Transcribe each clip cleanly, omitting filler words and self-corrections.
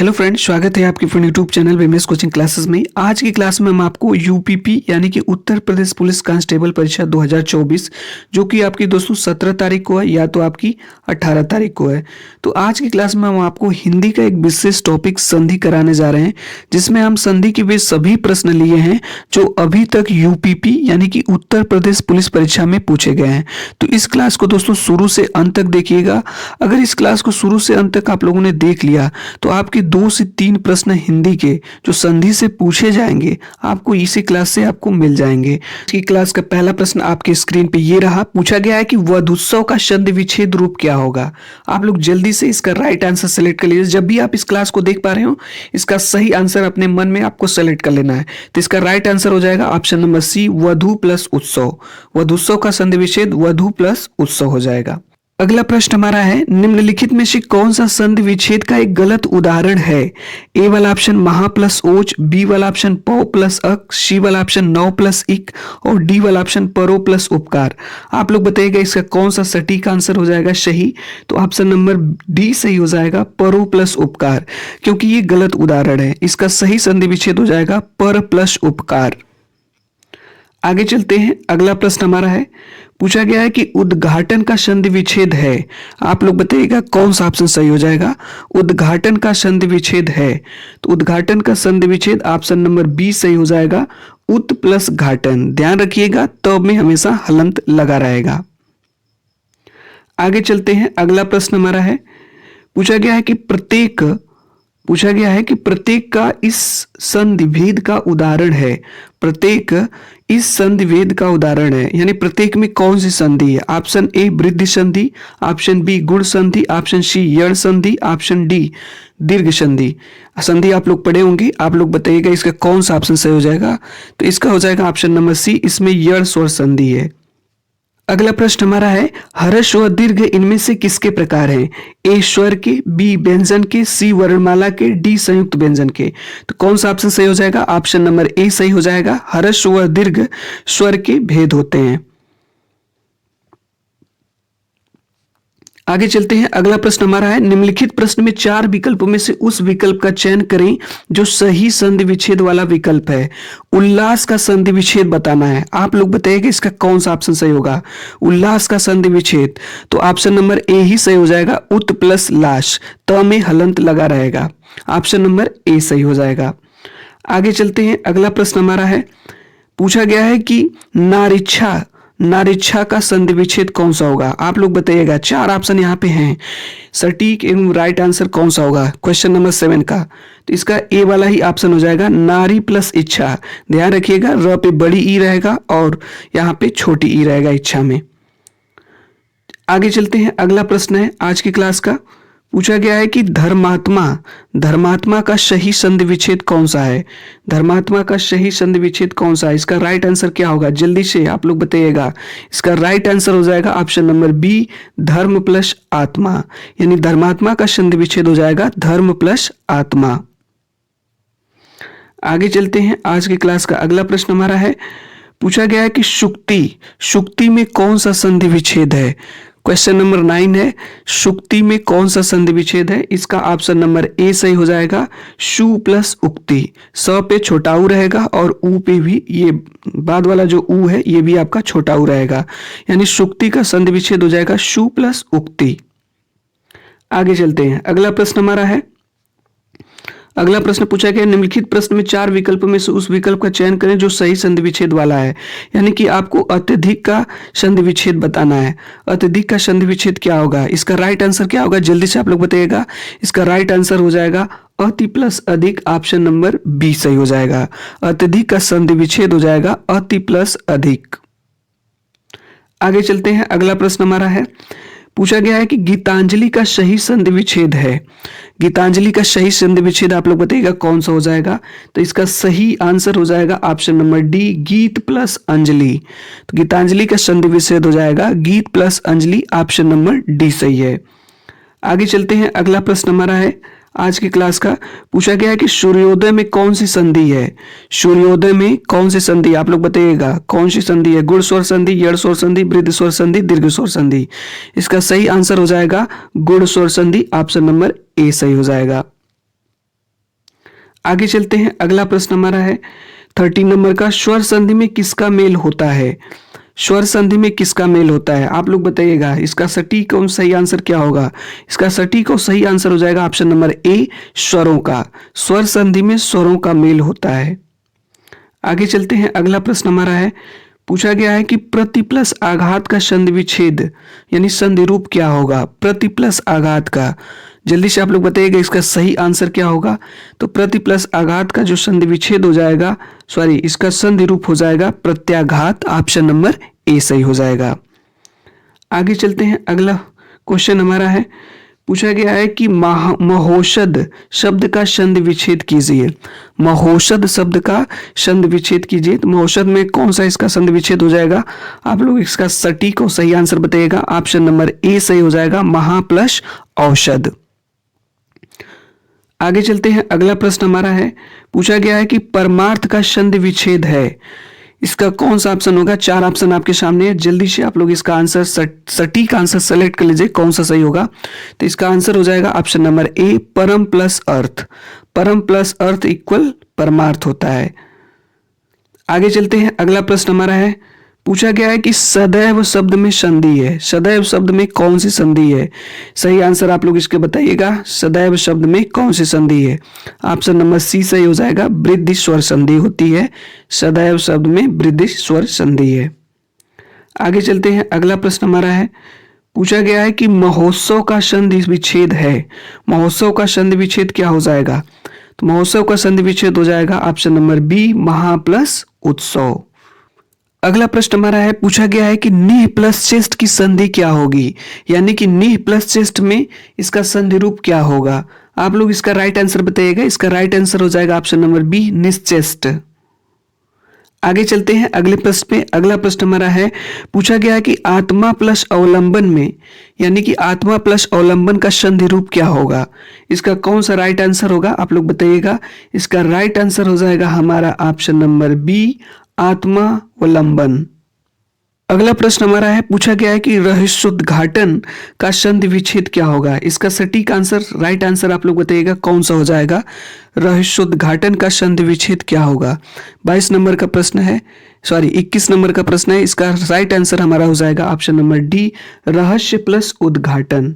Hello friends, स्वागत है आपके अपने यूट्यूब चैनल वेमेस कोचिंग क्लासेस में। आज की क्लास में हम आपको यूपीपी यानी कि उत्तर प्रदेश पुलिस कांस्टेबल परीक्षा 2024 जो कि आपकी दोस्तों 17 तारीख को है या तो आपकी 18 तारीख को है। तो आज की क्लास में हम आपको हिंदी का एक विशेष टॉपिक संधि कराने जा रहे हैं, जिसमें हम संधि के वे सभी प्रश्न लिए हैं जो अभी तक यूपीपी यानी कि उत्तर प्रदेश पुलिस परीक्षा में पूछे गए हैं। तो इस क्लास को दोस्तों शुरू से अंत तक देखिएगा। अगर इस क्लास को शुरू से अंत तक आप लोगों ने देख लिया तो आपके 2 से 3 प्रश्न हिंदी के जो संधि से पूछे जाएंगे आपको इसी क्लास से आपको मिल जाएंगे। इसकी क्लास का पहला प्रश्न आपके स्क्रीन पे ये रहा। पूछा गया है कि वधूत्सव का संधि विच्छेद रूप क्या होगा। आप लोग जल्दी से इसका राइट आंसर सेलेक्ट कर लीजिए। जब भी आप इस क्लास को देख पा रहे हो इसका सही आंसर अपने मन में आपको सेलेक्ट कर लेना है। तो इसका राइट आंसर हो जाएगा ऑप्शन नंबर सी, वधु प्लस उत्सव। वधूत्सव का संधि विच्छेद वधु प्लस उत्सव हो जाएगा। अगला प्रश्न हमारा है, निम्नलिखित में से कौन सा संधि विच्छेद का एक गलत उदाहरण है। ए वाला ऑप्शन महा प्लस ओज, बी वाला ऑप्शन पौ प्लस अक, सी वाला ऑप्शन नौ प्लस इक और डी वाला ऑप्शन परो प्लस उपकार। आप लोग बताइएगा इसका कौन सा सटीक आंसर हो जाएगा सही। तो ऑप्शन नंबर डी सही हो जाएगा, परो प्लस उपकार, क्योंकि ये गलत उदाहरण है। इसका सही संधि विच्छेद हो जाएगा पर प्लस उपकार। आगे चलते हैं। अगला प्रश्न हमारा है, पूछा गया है कि उद्घाटन का संधि विच्छेद है। आप लोग बताइएगा कौन सा ऑप्शन सही हो जाएगा। उद्घाटन का संधि विच्छेद है, तो उद्घाटन का संधि विच्छेद ऑप्शन नंबर बी सही हो जाएगा, उत प्लस घाटन। ध्यान रखिएगा तो में हमेशा हलंत लगा रहेगा। आगे चलते हैं। अगला प्रश्न हमारा है, पूछा गया है कि प्रत्येक का इस संधि भेद का उदाहरण है। प्रत्येक इस संधि भेद का उदाहरण है, यानी प्रत्येक में कौन सी संधि है। ऑप्शन ए वृद्धि संधि, ऑप्शन बी गुण संधि, ऑप्शन सी यण संधि, ऑप्शन डी दीर्घ संधि। संधि आप लोग पढ़े होंगे। आप लोग बताइएगा इसका कौन सा ऑप्शन सही हो जाएगा। तो इसका हो जाएगा ऑप्शन नंबर सी, इसमें यण स्वर संधि है। अगला प्रश्न हमारा है, हर्ष व दीर्घ इनमें से किसके प्रकार हैं। ए स्वर के, बी व्यंजन के, सी वर्णमाला के, डी संयुक्त व्यंजन के। तो कौन सा ऑप्शन सही हो जाएगा। ऑप्शन नंबर ए सही हो जाएगा, हर्ष व दीर्घ स्वर के भेद होते हैं। आगे चलते हैं। अगला प्रश्न हमारा है, निम्नलिखित प्रश्न में 4 विकल्पों में से उस विकल्प का चयन करें जो सही संधि विच्छेद वाला विकल्प है। उल्लास का संधि विच्छेद बताना है। आप लोग बताइएगा इसका कौन सा ऑप्शन सही होगा। उल्लास का संधि विच्छेद, तो ऑप्शन नंबर ए ही सही हो जाएगा, उत प्लस लाश, त में हलंत लगा रहेगा। ऑप्शन नंबर ए सही हो जाएगा। आगे चलते हैं। अगला प्रश्न हमारा है, पूछा गया है कि नारिच्छा का संधि विच्छेद कौन सा होगा। आप लोग बताइएगा। 4 ऑप्शन यहाँ पे हैं, सटीक एवं राइट आंसर कौन सा होगा क्वेश्चन नंबर 7 का। तो इसका ए वाला ही ऑप्शन हो जाएगा, नारी प्लस इच्छा। ध्यान रखिएगा र पे बड़ी ई रहेगा और यहाँ पे छोटी ई रहेगा इच्छा में। आगे चलते हैं। अगला प्रश्न है आज की क्लास का, पूछा गया है कि धर्मात्मा का सही संधि विच्छेद कौन सा है। धर्मात्मा का सही संधि विच्छेद कौन सा है। इसका राइट आंसर क्या होगा, जल्दी से आप लोग बताइएगा। इसका राइट आंसर हो जाएगा ऑप्शन नंबर बी, धर्म प्लस आत्मा, यानी धर्मात्मा का संधि विच्छेद हो जाएगा धर्म प्लस आत्मा। आगे चलते हैं। आज की क्लास का अगला प्रश्न हमारा है, पूछा गया है कि शुक्ति में कौन सा संधि विच्छेद है। क्वेश्चन नंबर 9 है, शुक्ति में कौन सा संधि विच्छेद है। इसका ऑप्शन नंबर ए सही हो जाएगा, शु प्लस उक्ति। स पे छोटा ऊ रहेगा और ऊ पे भी, ये बाद वाला जो ऊ है ये भी आपका छोटा ऊ रहेगा, यानी शुक्ति का संधि विच्छेद हो जाएगा शु प्लस उक्ति। आगे चलते हैं। अगला प्रश्न हमारा है, अगला प्रश्न पूछा गया, निम्नलिखित प्रश्न में 4 विकल्पों में से उस विकल्प का चयन करें जो सही संधि विच्छेद वाला है। यानी कि आपको अत्यधिक का संधि विच्छेद बताना है। अत्यधिक का संधि विच्छेद क्या होगा, इसका राइट आंसर क्या होगा, जल्दी से आप लोग बताइएगा। इसका राइट आंसर हो जाएगा अति प्लस अधिक, ऑप्शन नंबर बी सही हो जाएगा। अत्यधिक का संधि विच्छेद हो जाएगा अति प्लस अधिक। आगे चलते हैं। अगला प्रश्न हमारा है, पूछा गया है कि गीतांजलि का सही संधि विच्छेद है। गीतांजलि का सही संधि विच्छेद आप लोग बताइएगा कौन सा हो जाएगा। तो इसका सही आंसर हो जाएगा ऑप्शन नंबर डी, गीत प्लस अंजलि। तो गीतांजलि का संधि विच्छेद हो जाएगा गीत plus Anjali, option number D सही है। आगे चलते हैं। अगला प्रश्न हमारा है आज की क्लास का, पूछा गया है कि सूर्योदय में कौन सी संधि है। सूर्योदय में कौन सी संधि, आप लोग बताइएगा कौन सी संधि है। गुण स्वर संधि, यड़ स्वर संधि, वृद्ध स्वर संधि, दीर्घ स्वर संधि। इसका सही आंसर हो जाएगा गुण स्वर संधि, ऑप्शन नंबर ए सही हो जाएगा। आगे चलते हैं, अगला प्रश्न हमारा है 13 नंबर का, स्वर संधि में किसका मेल होता है? स्वर संधि में किसका मेल होता है? आप लोग बताइएगा इसका सटीक और सही आंसर क्या होगा? इसका सटीक और सही आंसर हो जाएगा ऑप्शन नंबर ए, स्वरों का। स्वर संधि में स्वरों का मेल होता है। आगे चलते हैं, अगला प्रश्न हमारा है, पूछा गया है कि प्रति प्लस आघात का संधि विच्छेद यानी संधि रूप क्या होगा? प्रति प्लस आघात का, जल्दी से आप लोग बताइएगा इसका सही आंसर क्या होगा? तो प्रति प्लस आघात का जो संधि विच्छेद हो जाएगा, सॉरी इसका संधि रूप हो जाएगा प्रत्याघात। ऑप्शन नंबर ए सही हो जाएगा। आगे चलते हैं, अगला क्वेश्चन हमारा है, पूछा गया है कि महोषध शब्द का संधि विच्छेद कीजिए। महोषध शब्द का संधि विच्छेद कीजिए। तो महोषध में कौन सा इसका संधि विच्छेद हो जाएगा? आप लोग इसका सटीक और सही आंसर बताइएगा। ऑप्शन नंबर ए सही हो जाएगा, महा प्लस औषध। आगे चलते हैं, अगला प्रश्न हमारा है, पूछा गया है कि परमार्थ का संधि विच्छेद है, इसका कौन सा ऑप्शन होगा? 4 ऑप्शन आपके सामने है, जल्दी से आप लोग इसका आंसर सटीक आंसर सेलेक्ट कर लीजिए कौन सा सही होगा। तो इसका आंसर हो जाएगा ऑप्शन नंबर ए, परम प्लस अर्थ। परम प्लस अर्थ इक्वल परमार्थ होता है। आगे चलते हैं, अगला प्रश्न हमारा है, पूछा गया है कि सदैव शब्द में संधि है। सदैव शब्द में कौन सी संधि है? सही आंसर आप लोग इसके बताइएगा, सदैव शब्द में कौन सी संधि है? ऑप्शन नंबर सी सही हो जाएगा, वृद्धि स्वर संधि होती है। सदैव शब्द में वृद्धि स्वर संधि है। आगे चलते हैं, अगला प्रश्न हमारा है, पूछा गया है कि महोत्सव का संधि विच्छेद है। महोत्सव का संधि विच्छेद क्या हो जाएगा? तो महोत्सव का संधि विच्छेद हो जाएगा ऑप्शन नंबर बी, महा प्लस उत्सव। अगला प्रश्न हमारा है, पूछा गया है कि नीह प्लस चेस्ट की संधि क्या होगी? यानी कि नीह प्लस चेस्ट में इसका संधि रूप क्या होगा? आप लोग इसका राइट आंसर बताइएगा। इसका राइट आंसर हो जाएगा ऑप्शन नंबर बी, निश्चेस्ट। आगे चलते हैं, अगले प्रश्न पे। अगला प्रश्न हमारा है, पूछा गया है कि आत्मा प्लस अवलंबन में यानी कि आत्मा प्लस अवलंबन का संधि रूप क्या होगा? इसका कौन सा राइट आंसर होगा? आप लोग बताइएगा। इसका राइट आंसर हो जाएगा हमारा ऑप्शन नंबर बी, आत्मावलंबन। अगला प्रश्न हमारा है, पूछा गया है कि रहस्योद्घाटन का संधि विच्छेद क्या होगा? इसका सटीक आंसर राइट आंसर आप लोग बताइएगा कौन सा हो जाएगा? रहस्योद्घाटन का संधि विच्छेद क्या होगा? 22 नंबर का प्रश्न है, सॉरी 21 नंबर का प्रश्न है। इसका राइट आंसर हमारा हो जाएगा ऑप्शन नंबर डी, रहस्य प्लस उद्घाटन।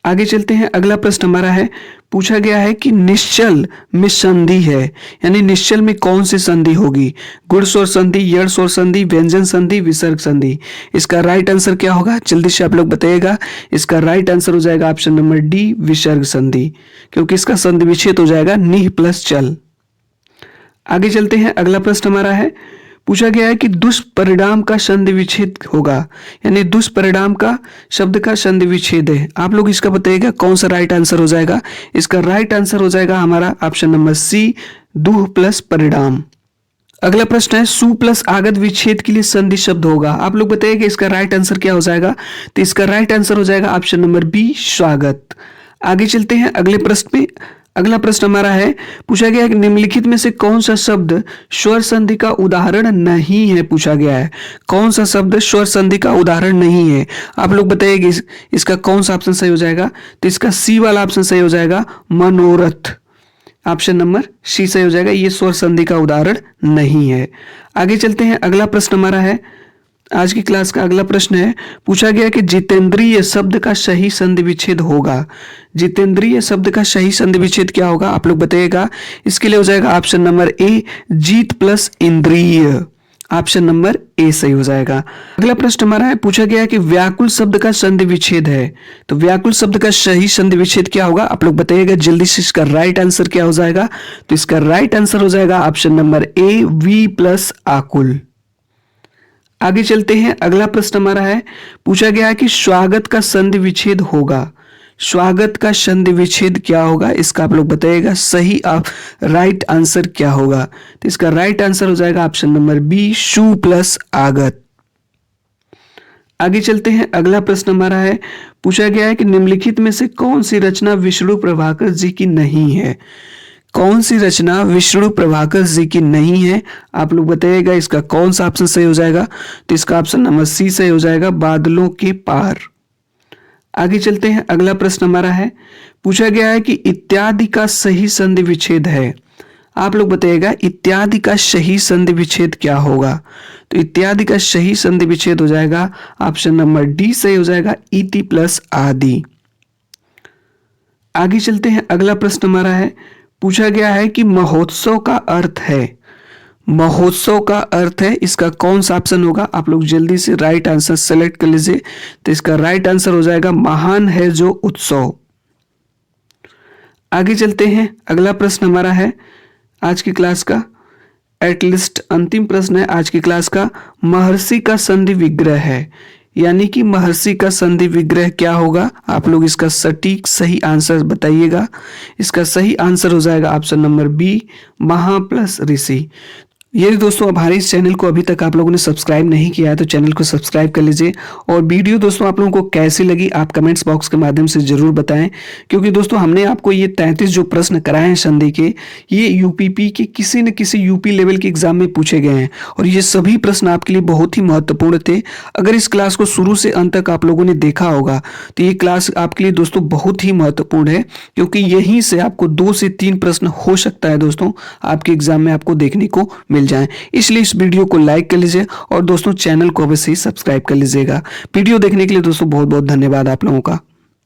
आगे चलते हैं, अगला प्रश्न हमारा है, पूछा गया है कि निश्चल में संधि है यानी निश्चल में कौन सी संधि होगी? गुण स्वर संधि, यड़ स्वर संधि, व्यंजन संधि, विसर्ग संधि। इसका राइट आंसर क्या होगा? जल्दी से आप लोग बताइएगा। इसका राइट आंसर हो जाएगा ऑप्शन नंबर डी, विसर्ग संधि, क्योंकि इसका संधि विच्छेद हो जाएगा निह प्लस चल। आगे चलते हैं, अगला प्रश्न हमारा है, पूछा गया है कि दुष्परिणाम का संधि विच्छेद होगा यानी दुष्परिणाम का शब्द का संधि विच्छेद है। आप लोग इसका बताइएगा कौन सा राइट आंसर हो जाएगा? इसका राइट आंसर हो जाएगा हमारा ऑप्शन नंबर सी, दुह प्लस परिणाम। अगला प्रश्न है, सु प्लस आगत विच्छेद के लिए संधि शब्द होगा। आप लोग बताइएगा इसका राइट आंसर क्या हो जाएगा? तो इसका राइट आंसर हो जाएगा ऑप्शन नंबर बी, स्वागत। आगे चलते हैं, अगले प्रश्न में। अगला प्रश्न हमारा है, पूछा गया है कि निम्नलिखित में से कौन सा शब्द स्वर संधि का उदाहरण नहीं है? पूछा गया है कौन सा शब्द स्वर संधि का उदाहरण नहीं है? आप लोग बताइएगा इसका कौन सा ऑप्शन सही हो जाएगा? तो इसका सी वाला ऑप्शन सही हो जाएगा, मनोरथ। ऑप्शन नंबर सी सही हो जाएगा, ये स्वर संधि का उदाहरण नहीं है। आगे चलते हैं, अगला प्रश्न हमारा है, आज की क्लास का अगला प्रश्न है, पूछा गया कि जितेंद्रिय शब्द का सही संधि विच्छेद होगा। जितेंद्रिय शब्द का सही संधि विच्छेद क्या होगा? आप लोग बताइएगा। इसके लिए हो जाएगा ऑप्शन नंबर ए, जीत प्लस इंद्रिय। ऑप्शन नंबर ए सही हो जाएगा। अगला प्रश्न हमारा है, पूछा गया है कि व्याकुल शब्द का संधि विच्छेद है, तो व्याकुल शब्द का सही संधि विच्छेद क्या होगा? आप लोग बताइएगा जल्दी से। इसका राइट आंसर क्या हो जाएगा? तो इसका राइट आंसर हो जाएगा ऑप्शन नंबर ए, वी प्लस आकुल। आगे चलते हैं, अगला प्रश्न हमारा है, पूछा गया है कि स्वागत का संधि विच्छेद होगा। स्वागत का संधि विच्छेद क्या होगा? इसका आप लोग बताइएगा सही राइट आंसर क्या होगा? तो इसका राइट आंसर हो जाएगा ऑप्शन नंबर बी, शु प्लस आगत। आगे चलते हैं, अगला प्रश्न हमारा है, पूछा गया है कि निम्नलिखित में से कौन सी रचना विष्णु प्रभाकर जी की नहीं है? कौन सी रचना विष्णु प्रभाकर जी की नहीं है? आप लोग बताइएगा इसका कौन सा ऑप्शन सही हो जाएगा? तो इसका ऑप्शन नंबर सी सही हो जाएगा, बादलों के पार। आगे चलते हैं, अगला प्रश्न हमारा है, पूछा गया है कि इत्यादि का सही संधि विच्छेद है। आप लोग बताइएगा इत्यादि का सही संधि विच्छेद क्या होगा। तो इत्यादि का सही संधि विच्छेद हो जाएगा ऑप्शन नंबर डी सही हो जाएगा, इति प्लस आदि। आगे चलते हैं, अगला प्रश्न हमारा है, पूछा गया है कि महोत्सव का अर्थ है। महोत्सव का अर्थ है, इसका कौन सा ऑप्शन होगा। आप लोग जल्दी से राइट आंसर सेलेक्ट कर लीजिए। तो इसका राइट आंसर हो जाएगा महान है जो उत्सव। आगे चलते हैं, अगला प्रश्न हमारा है आज की क्लास का एटलीस्ट अंतिम प्रश्न है आज की क्लास का, महर्षि का संधि विग्रह है, यानी कि महर्षि का संधि विग्रह क्या होगा। आप लोग इसका सटीक सही आंसर बताइएगा। इसका सही आंसर हो जाएगा ऑप्शन नंबर बी, महा प्लस ऋषि। यदि दोस्तों हमारे इस चैनल को अभी तक आप लोगों ने सब्सक्राइब नहीं किया है तो चैनल को सब्सक्राइब कर लीजिए। और वीडियो दोस्तों आप लोगों को कैसी लगी आप कमेंट्स बॉक्स के माध्यम से जरूर बताएं, क्योंकि दोस्तों हमने आपको ये 33 जो प्रश्न कराए हैं संधि के, ये यूपीपी के किसी न किसी यूपी लेवल के एग्जाम में पूछे गए हैं और ये सभी प्रश्न आपके लिए बहुत ही महत्वपूर्ण थे। अगर इस क्लास को शुरू से अंत तक आप लोगों ने देखा होगा तो ये क्लास आपके लिए दोस्तों बहुत ही महत्वपूर्ण है, क्योंकि यहीं से आपको 2 से 3 प्रश्न हो सकता है दोस्तों आपके एग्जाम में आपको देखने को मिल जाए। इसलिए इस वीडियो को लाइक कर लीजिए और दोस्तों चैनल को अवश्य ही सब्सक्राइब कर लीजिएगा। वीडियो देखने के लिए दोस्तों बहुत बहुत धन्यवाद आप लोगों का।